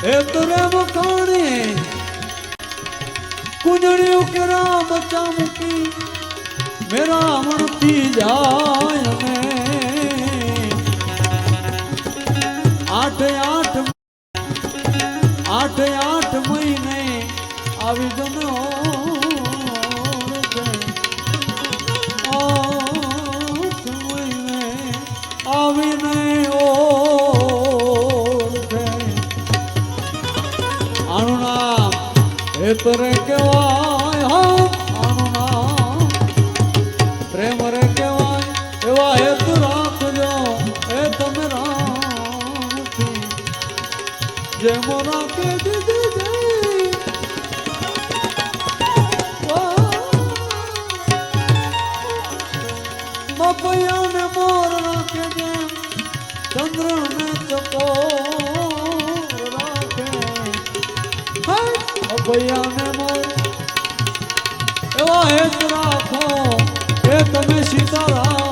એ તરે મખાણે કુંજળિયું કે રામ બચ્ચા મૂકી મેરા મણતી જાય ને આઠ મહિને આવી જનો આવીને ઓળખે આનું નામ હેતરે કહેવાય આનું નામ પ્રેમ રે કહેવાય એવા હેતુ રાખજો એ તમે રામથી જે મોરા કે દીધી મપૈયાને મોર રાખે જેમ ચંદ્રને ચકોર રાખે મપૈયાને મોર એવા હેત રાખો એ તમે સીતારામ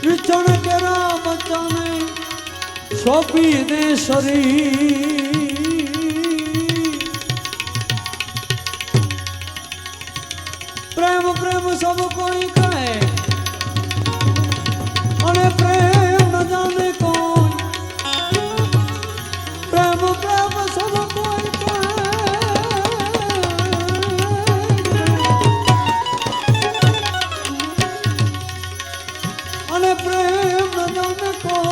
વિચણ કે રામ બચ્ચાને સોંપી દે શરીર પ્રેમ પ્રેમ સબ કોઈ કહે અને પ્રેમ ન જાને કોઈ પ્રેમ પ્રેમ સબ કોઈ કહે અને પ્રેમ ન જાને કોઈ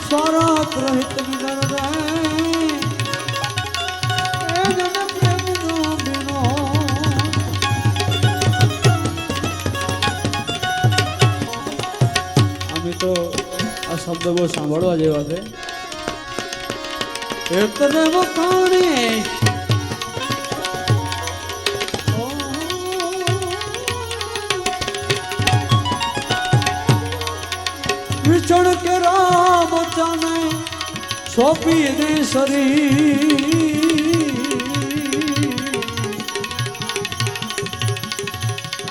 સ્વાર્થ રહિત નિડર રહે એ જન પ્રેમ નો બિનો અમે તો આ શબ્દ બહુ સાંભળવા જેવા છે એટલે વખાણે વિચણ કે રામ બચ્ચાને સોંપી દે શરીર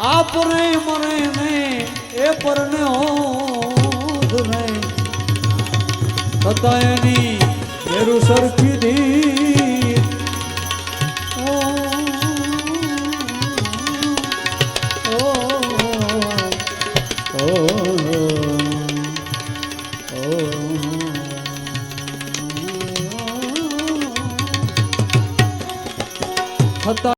આ પરે મરે ને એ પરને હોધ ને તથા એની મેરુ સરખી દી